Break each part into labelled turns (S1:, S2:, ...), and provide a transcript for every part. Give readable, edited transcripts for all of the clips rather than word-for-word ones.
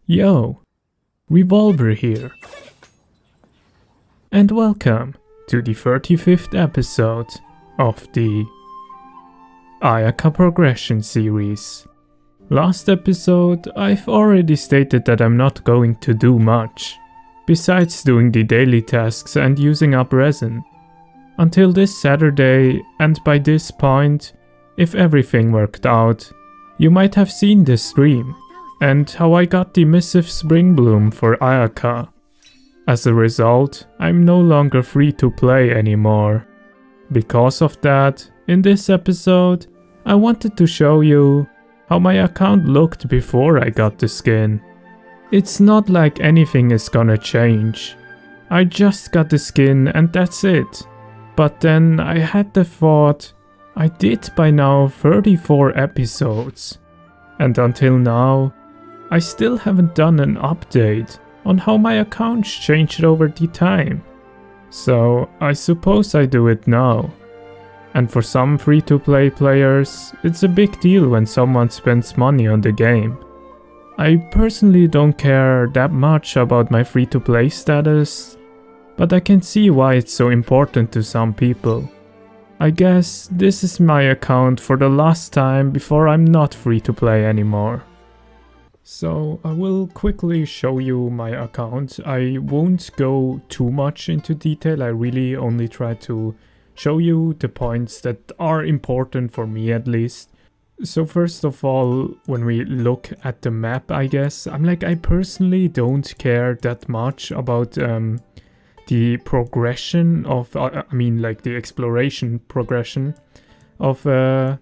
S1: Yo, Revolver here. And welcome to the 35th episode of the Ayaka progression series. Last episode, I've already stated that I'm not going to do much, besides doing the daily tasks and using up resin. Until this Saturday, and by this point, if everything worked out, you might have seen the stream, and how I got the Missive Spring Bloom for Ayaka. As a result, I'm no longer free to play anymore. Because of that, in this episode, I wanted to show you how my account looked before I got the skin. It's not like anything is gonna change. I just got the skin and that's it. But then I had the thought, I did by now 34 episodes. And until now, I still haven't done an update on how my account's changed over the time. So I suppose I do it now. And for some free-to-play players, it's a big deal when someone spends money on the game. I personally don't care that much about my free-to-play status, but I can see why it's so important to some people. I guess this is my account for the last time before I'm not free to play anymore. So I will quickly show you my account. I won't go too much into detail, I really only try to show you the points that are important for me at least. So first of all, when we look at the map, I guess, I personally don't care that much about the progression of, the exploration progression of the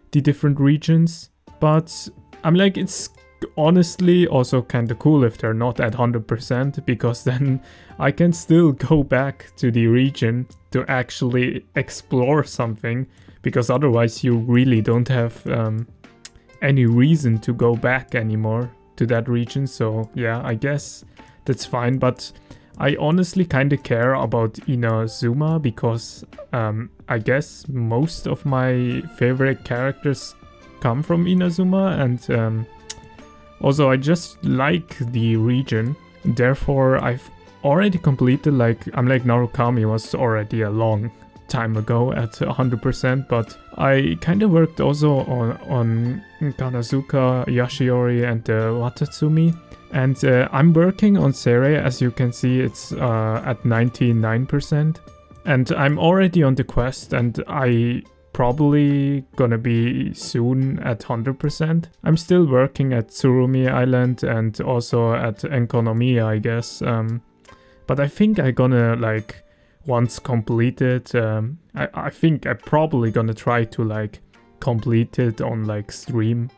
S1: different regions, but it's honestly also kinda cool if they're not at 100%, because then I can still go back to the region to actually explore something, because otherwise you really don't have any reason to go back anymore to that region. So yeah, I guess that's fine, but I honestly kinda care about Inazuma because I guess most of my favorite characters come from Inazuma, and also I just like the region. Therefore I've already completed, Narukami was already a long time ago at 100%, but I kinda worked also on Kanazuka, Yashiori and Watatsumi. And I'm working on Sere, as you can see, it's at 99%. And I'm already on the quest, and I probably gonna be soon at 100%. I'm still working at Tsurumi Island and also at Enkonomiya, I guess. But I think I'm gonna, once completed, I think I'm probably gonna try to, complete it on, stream.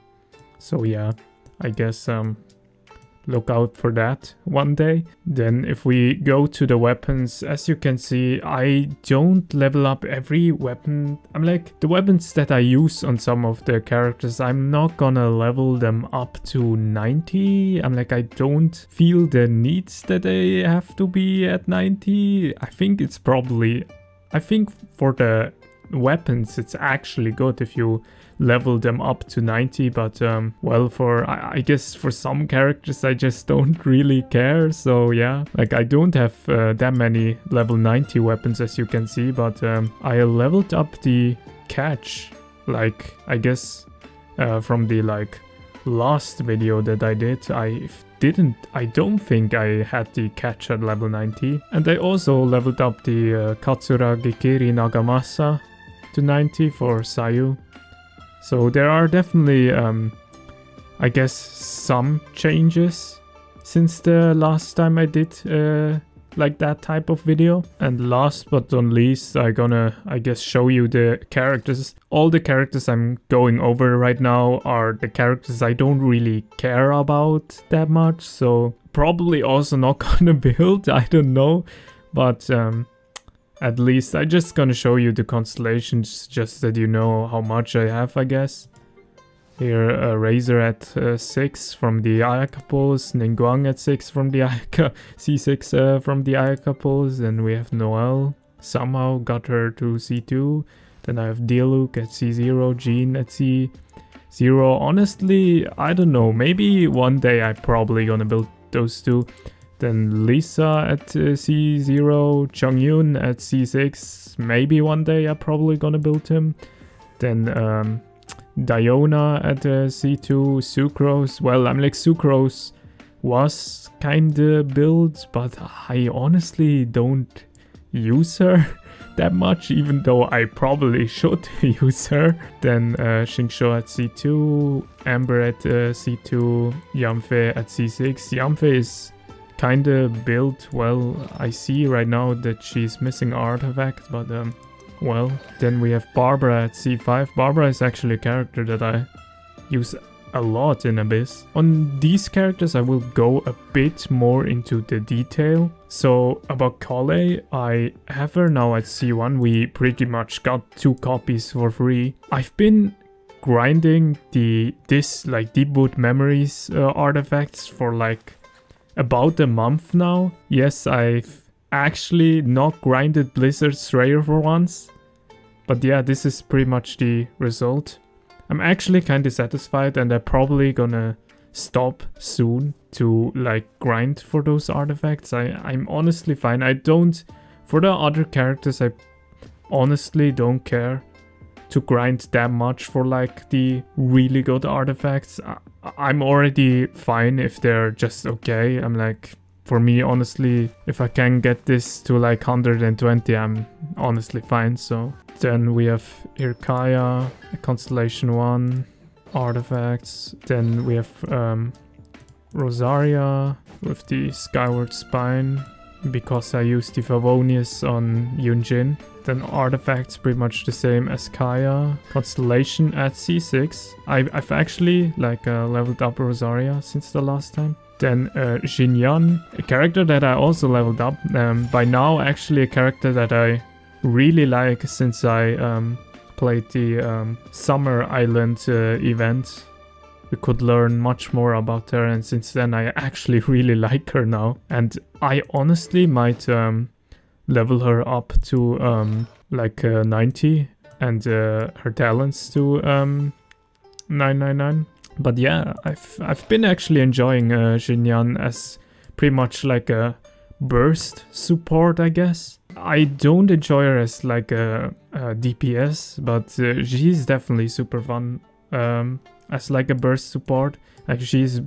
S1: So yeah, I guess, look out for that one day. Then if we go to the weapons, as you can see, I don't level up every weapon. The weapons that I use on some of the characters, I'm not gonna level them up to 90. I don't feel the needs that they have to be at 90. I think for the weapons it's actually good if you level them up to 90, but I guess for some characters I just don't really care. So yeah, I don't have that many level 90 weapons, as you can see, but I leveled up the catch, I guess from the last video that I did. I don't think I had the catch at level 90, and I also leveled up the Katsura Gikiri Nagamasa to 90 for Sayu. So there are definitely, I guess, some changes since the last time I did that type of video. And last but not least, I'm gonna, I guess, show you the characters. All the characters I'm going over right now are the characters I don't really care about that much. So probably also not gonna build, I don't know. But at least I'm just gonna show you the constellations, just that you know how much I have, I guess. Here, Razor at 6 from the Ayaka pulls, Ningguang at 6 from the Ayaka, C6 from the Ayaka pulls, and we have Noelle, somehow got her to C2. Then I have Dialuk at C0, Jean at C6, C0. Honestly, I don't know. Maybe one day I'm probably gonna build those two. Then Lisa at C0, Chongyun at C6. Maybe one day I'm probably gonna build him. Then Diona at C2, Sucrose. Well, I'm like Sucrose was kinda built, but I honestly don't use her that much, even though I probably should use her. Then Xingqiu at C2, Amber at C2, Yamfe at C6. Yamfe is kinda built well. I see right now that she's missing artifact, but well. Then we have Barbara at C5. Barbara is actually a character that I use a lot in Abyss. On these characters I will go a bit more into the detail. So about Kale, I have her now at C1. We pretty much got 2 copies for free. I've been grinding this like Deep Wood Memories artifacts for like about a month now. Yes, I've actually not grinded Blizzard's Rare for once. But yeah, this is pretty much the result. I'm actually kinda satisfied, and I'm probably gonna stop soon to like grind for those artifacts. I'm honestly fine. I don't, for the other characters, I honestly don't care to grind that much for like the really good artifacts. I'm already fine if they're just okay. I'm like, for me, honestly, if I can get this to like 120, I'm honestly fine. So then we have Irkaya, Constellation 1, artifacts. Then we have Rosaria with the Skyward Spine, because I used the Favonius on Yunjin. Then artifacts pretty much the same as Kaya. Constellation at C6. I've actually like leveled up Rosaria since the last time. Then Xinyan, a character that I also leveled up. By now actually a character that I really like since I played the Summer Island event. We could learn much more about her, and since then I actually really like her now. And I honestly might level her up to like 90 and her talents to 999. But yeah, I've been actually enjoying Xinyan as pretty much like a burst support, I guess. I don't enjoy her as like a DPS, but she's definitely super fun as like a burst support. Like, she's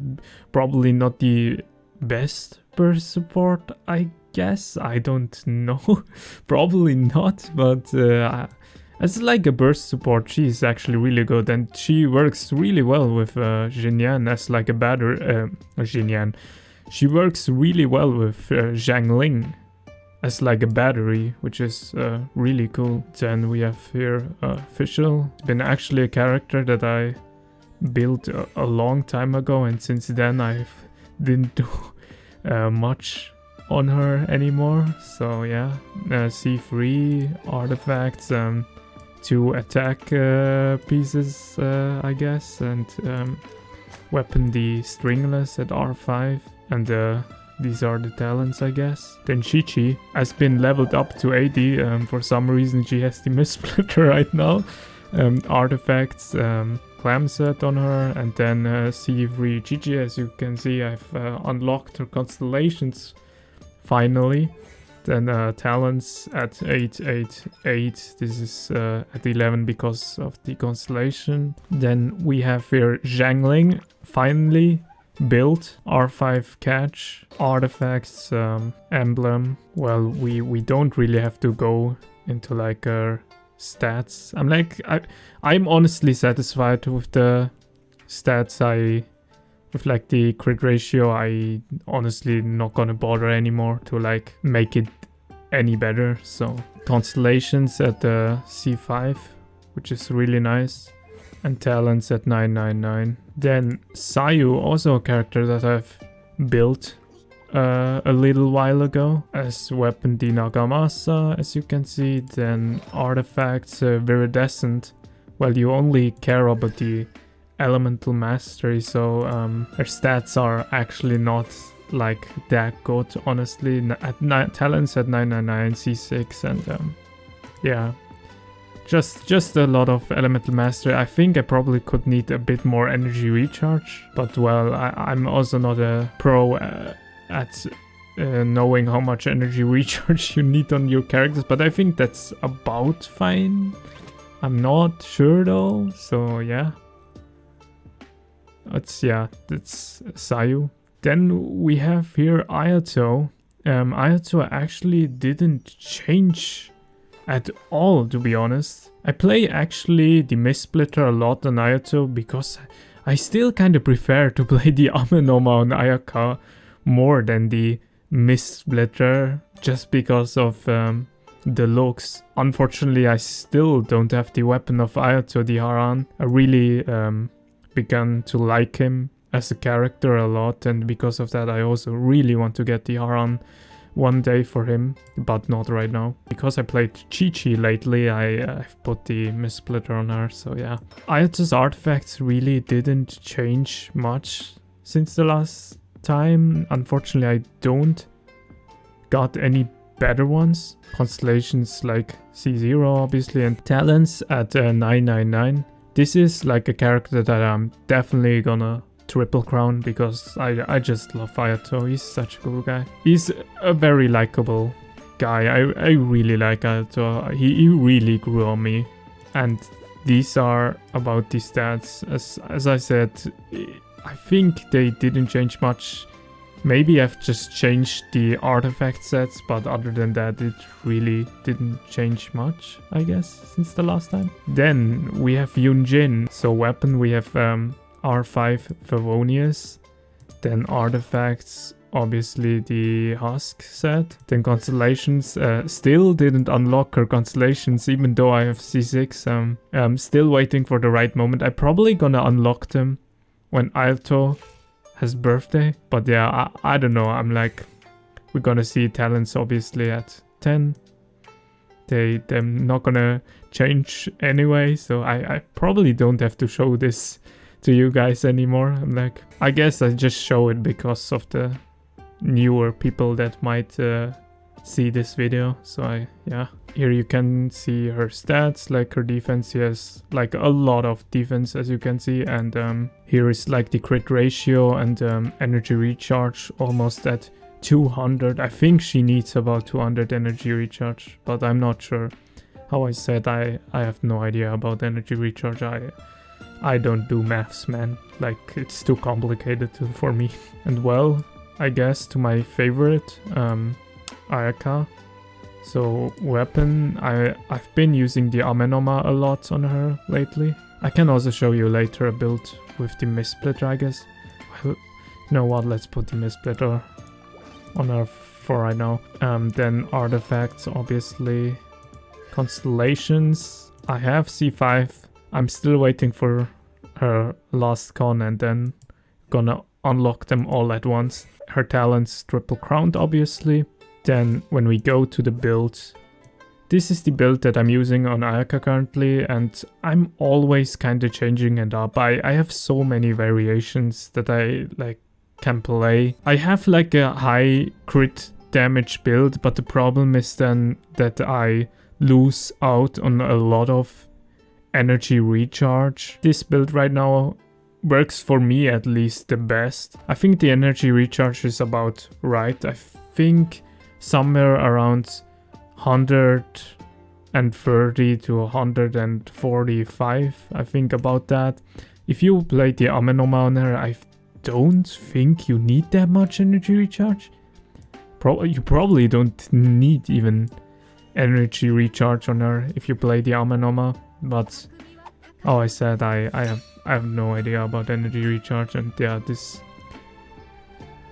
S1: probably not the best burst support, I guess. I don't know. Probably not, but as like a burst support, she's actually really good, and she works really well with Xinyan as like a battery. Xinyan. She works really well with Xiangling as like a battery, which is really cool. Then we have here Official. It's been actually a character that I built a long time ago, and since then I didn't do much on her anymore. So yeah, C3 artifacts, 2 attack pieces, I guess, and weapon the Stringless at R5, and these are the talents, I guess. Then Chichi has been leveled up to 80. For some reason she has the Mistsplitter right now. Artifacts, clam set on her, and then C3 Chichi. As you can see, I've unlocked her constellations finally. Then talents at 888. This is at 11 because of the constellation. Then we have here Xiangling, finally built. R5 catch, artifacts, emblem. Well, we don't really have to go into like her stats. I'm honestly satisfied with the stats. With like the crit ratio, I honestly not gonna bother anymore to like make it any better. So constellations at C5, which is really nice, and talents at 999. Then Sayu, also a character that I've built a little while ago, as weapon the Nagamasa, as you can see. Then artifacts, Viridescent. Well, you only care about the elemental mastery, so her stats are actually not like that good, honestly. Talents at 999, C6, and yeah, just a lot of elemental mastery. I think I probably could need a bit more energy recharge, but well, I'm also not a pro at knowing how much energy recharge you need on your characters, but I think that's about fine. I'm not sure though, so yeah. That's Sayu. Then we have here Ayato. Ayato actually didn't change at all, to be honest. I play actually the Mist Splitter a lot on Ayato because I still kind of prefer to play the Amenoma on Ayaka more than the Mist Splitter, just because of the looks. Unfortunately, I still don't have the weapon of Ayato, the Haran. I really began to like him as a character a lot, and because of that I also really want to get the Haran one day for him, but not right now. Because I played Chichi lately, I've put the Mist Splitter on her, so yeah. Ayato's artifacts really didn't change much since the last time. Unfortunately, I don't got any better ones. Constellations like C0 obviously, and talents at 999. This is like a character that I'm definitely gonna triple crown because I just love Ayato. He's such a cool guy. He's a very likable guy. I really like Ayato. He really grew on me. And these are about the stats. As I said, I think they didn't change much. Maybe I've just changed the artifact sets, but other than that it really didn't change much, I guess, since the last time. Then we have Yunjin. So weapon we have R5 Favonius, then artifacts, obviously the Husk set, then constellations. Still didn't unlock her constellations, even though I have C6. I'm still waiting for the right moment. I'm probably gonna unlock them when Ayato has birthday, but yeah, I don't know. I'm like, we're gonna see talents obviously at 10. They're not gonna change anyway, so I probably don't have to show this to you guys anymore. I'm like, I guess I just show it because of the newer people that might see this video. So yeah, here you can see her stats, like her defense. She has like a lot of defense, as you can see, and here is like the crit ratio and energy recharge almost at 200. I think she needs about 200 energy recharge, but I'm not sure. How I said, I have no idea about energy recharge. I don't do maths, man. Like, it's too complicated for me. And well, I guess to my favorite, Ayaka. So weapon, I've been using the Amenoma a lot on her lately. I can also show you later a build with the Mist Splitter, I guess. Well, you know what, let's put the Mist Splitter on her for right now. Then artifacts, obviously. Constellations, I have C5. I'm still waiting for her last con and then gonna unlock them all at once. Her talents triple crowned, obviously. Then when we go to the build, this is the build that I'm using on Ayaka currently, and I'm always kind of changing it up. I have so many variations that I like can play. I have like a high crit damage build, but the problem is then that I lose out on a lot of energy recharge. This build right now works for me at least the best. I think the energy recharge is about right. I think somewhere around 130 to 145. I think about that. If you play the Amenoma on her, I don't think you need that much energy recharge. You probably don't need even energy recharge on her if you play the Amenoma. But oh, I said I have no idea about energy recharge, and yeah, this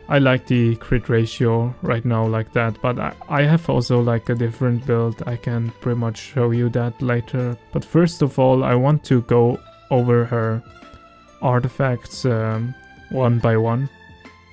S1: I like the crit ratio right now like that, but I have also like a different build. I can pretty much show you that later. But first of all, I want to go over her artifacts one by one,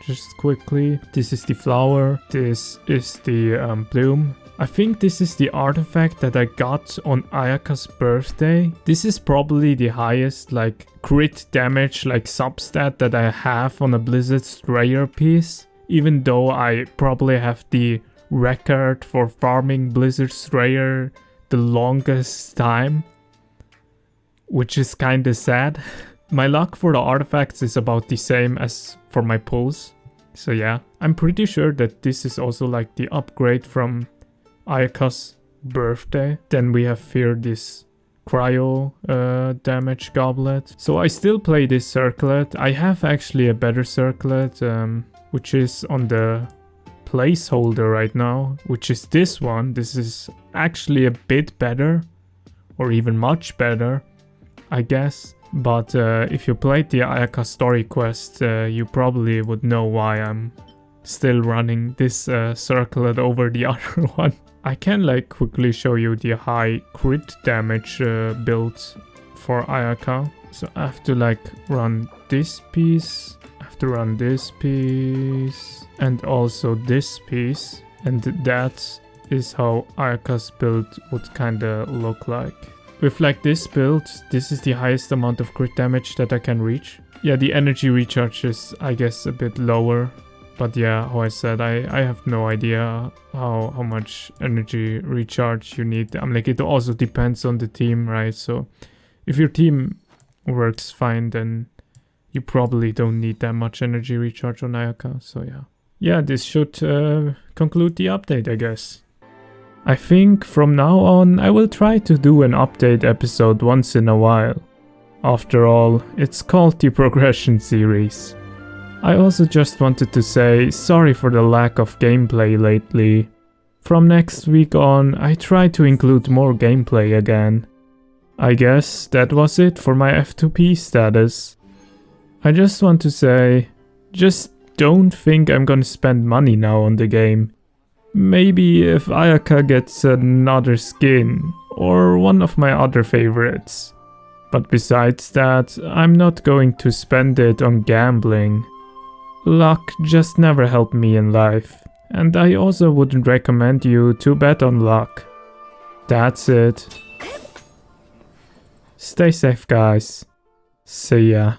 S1: just quickly. This is the flower, this is the bloom. I think this is the artifact that I got on Ayaka's birthday. This is probably the highest like crit damage like substat that I have on a Blizzard Strayer piece. Even though I probably have the record for farming Blizzard Strayer the longest time. which is kinda sad. My luck for the artifacts is about the same as for my pulls. So yeah, I'm pretty sure that this is also like the upgrade from Ayaka's birthday. Then we have here this cryo damage goblet. So I still play this circlet. I have actually a better circlet, which is on the placeholder right now, which is this one. This is actually a bit better, or even much better, I guess. But if you played the Ayaka story quest, you probably would know why I'm still running this circlet over the other one. I can like quickly show you the high crit damage build for Ayaka. So I have to like run this piece, I have to run this piece, and also this piece. And that is how Ayaka's build would kinda look like. With like this build, this is the highest amount of crit damage that I can reach. Yeah, the energy recharge is, I guess, a bit lower. But yeah, how I said, I have no idea how much energy recharge you need. I'm like, it also depends on the team, right? So if your team works fine, then you probably don't need that much energy recharge on Ayaka. So yeah. Yeah, this should conclude the update, I guess. I think from now on I will try to do an update episode once in a while. After all, it's called the Progression series. I also just wanted to say sorry for the lack of gameplay lately. From next week on, I try to include more gameplay again. I guess that was it for my F2P status. I just want to say, just don't think I'm gonna spend money now on the game. Maybe if Ayaka gets another skin, or one of my other favorites. But besides that, I'm not going to spend it on gambling. Luck just never helped me in life, and I also wouldn't recommend you to bet on luck. That's it. Stay safe, guys. See ya.